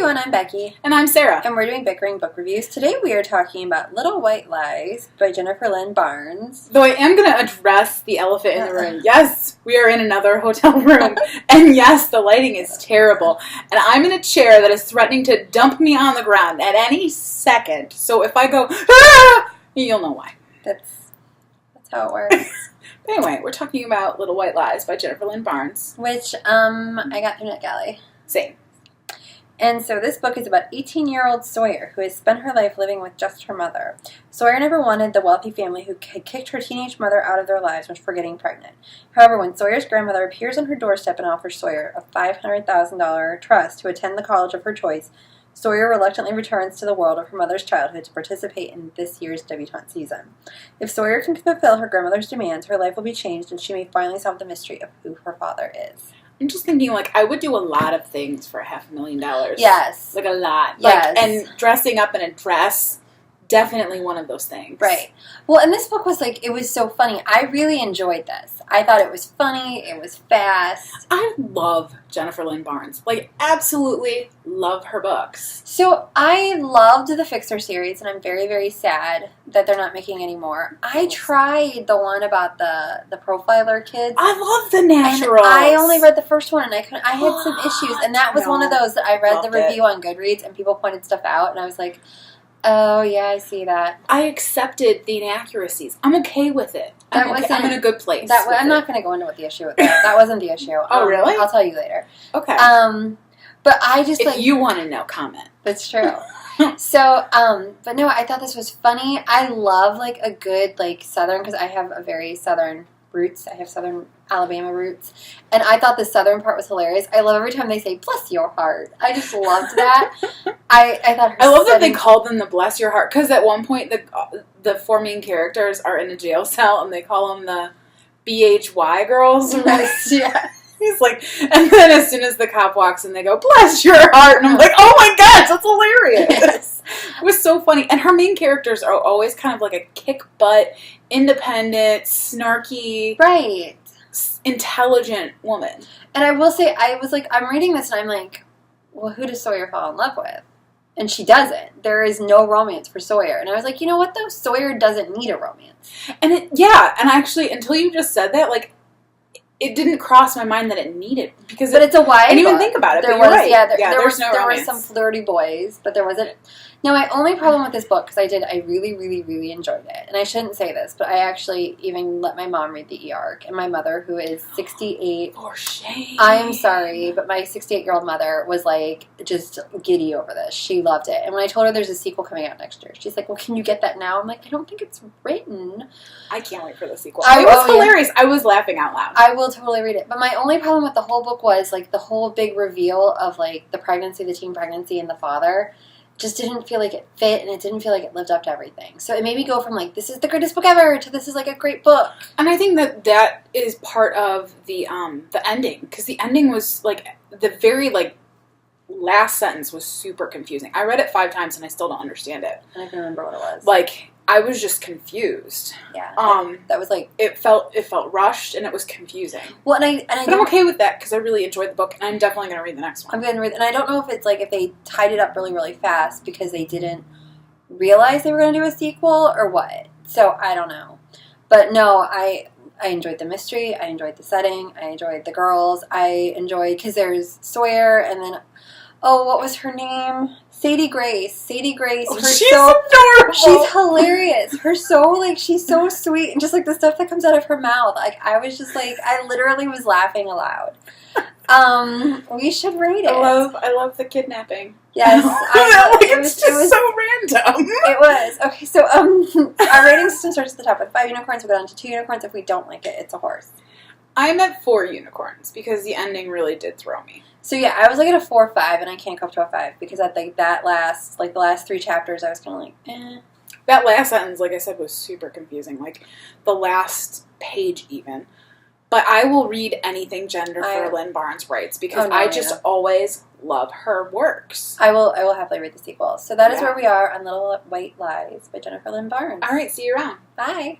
everyone, I'm Becky. And I'm Sarah. And we're doing Bickering book reviews. Today we are talking about Little White Lies by Jennifer Lynn Barnes. Though I am going to address the elephant in the room. Yes, we are in another hotel room. And yes, the lighting is terrible. And I'm in a chair that is threatening to dump me on the ground at any second. So if I go, ah, you'll know why. That's how it works. But anyway, we're talking about Little White Lies by Jennifer Lynn Barnes. Which I got through Netgalley. Same. And so this book is about 18-year-old Sawyer, who has spent her life living with just her mother. Sawyer never wanted the wealthy family who had kicked her teenage mother out of their lives for getting pregnant. However, when Sawyer's grandmother appears on her doorstep and offers Sawyer a $500,000 trust to attend the college of her choice, Sawyer reluctantly returns to the world of her mother's childhood to participate in this year's debutante season. If Sawyer can fulfill her grandmother's demands, her life will be changed and she may finally solve the mystery of who her father is. I'm just thinking, I would do a lot of things for $500,000. Yes. Like, a lot. Yes. And dressing up in a dress, definitely one of those things. Right. Well, and this book was, it was so funny. I really enjoyed this. I thought it was funny. It was fast. I love Jennifer Lynn Barnes. Absolutely love her books. So, I loved the Fixer series, and I'm very, very sad that they're not making any more. I tried the one about the profiler kids. I love the Naturals. And I only read the first one, and I had some issues, and that was one of those that I read the review on Goodreads, and people pointed stuff out, and I was like, oh, yeah, I see that. I accepted the inaccuracies. I'm okay with it. I'm in a good place. I'm not going to go into what the issue with that. That wasn't the issue. Oh, really? I'll tell you later. Okay. But I just, if you want to know, comment. That's true. So, but no, I thought this was funny. I love, a good, Southern, because I have a very Southern roots. I have Southern Alabama roots. And I thought the Southern part was hilarious. I love every time they say, bless your heart. I just loved that. I thought I love that they called them the bless your heart, because at one point the four main characters are in a jail cell and they call them the BHY girls. Yeah. He's like, and then as soon as the cop walks in, they go, bless your heart. And I'm like, oh my gosh, that's hilarious. Yes. It was so funny. And her main characters are always kind of like a kick-butt, independent, snarky, right, intelligent woman. And I will say, I was I'm reading this and I'm like, well, who does Sawyer fall in love with? And she doesn't. There is no romance for Sawyer. And I was like, you know what, though? Sawyer doesn't need a romance. And and actually, until you just said that, it didn't cross my mind that it needed, because but it's a YA I didn't even book. think about it. There but was, you're right. There were some flirty boys, but there wasn't. Now, my only problem with this book, because I really, really, really enjoyed it, and I shouldn't say this, but I actually even let my mom read the eARC, and my mother, who is 68. For shame. I'm sorry, but my 68-year-old mother was just giddy over this. She loved it, and when I told her there's a sequel coming out next year, she's like, well, can you get that now? I'm like, I don't think it's written. I can't wait for the sequel. It was hilarious. Yeah. I was laughing out loud. I will totally read it. But my only problem with the whole book was, the whole big reveal of, the pregnancy, the teen pregnancy, and the father just didn't feel like it fit, and it didn't feel like it lived up to everything. So it made me go from, this is the greatest book ever, to this is, a great book. And I think that is part of the ending, because the ending was, the very, last sentence was super confusing. I read it 5 times, and I still don't understand it. I can remember what it was. I was just confused. Yeah. That was it felt rushed, and it was confusing. Well, but I'm okay with that, because I really enjoyed the book, and I'm definitely going to read the next one. I'm going to read, and I don't know if it's if they tied it up really, really fast because they didn't realize they were going to do a sequel or what. So I don't know. But no, I enjoyed the mystery. I enjoyed the setting. I enjoyed the girls. I enjoyed, because there's Sawyer, and then, what was her name? Sadie Grace. Sadie Grace. Oh, she's adorable. She's hilarious. She's so sweet. And just, the stuff that comes out of her mouth. I was just, I literally was laughing aloud. We should read it. I love the kidnapping. Yes. It was so random. It was. Okay, so, our rating system starts at the top. With 5 unicorns, we go down to 2 unicorns. If we don't like it, it's a horse. I'm at 4 unicorns, because the ending really did throw me. So yeah, I was at a 4 or 5, and I can't go up to a 5 because at the last 3 chapters, I was kind of eh. That last sentence, like I said, was super confusing. The last page even. But I will read anything Jennifer Lynn Barnes writes, because I just always love her works. I will happily read the sequel. So that is where we are on Little White Lies by Jennifer Lynn Barnes. All right, see you around. Bye.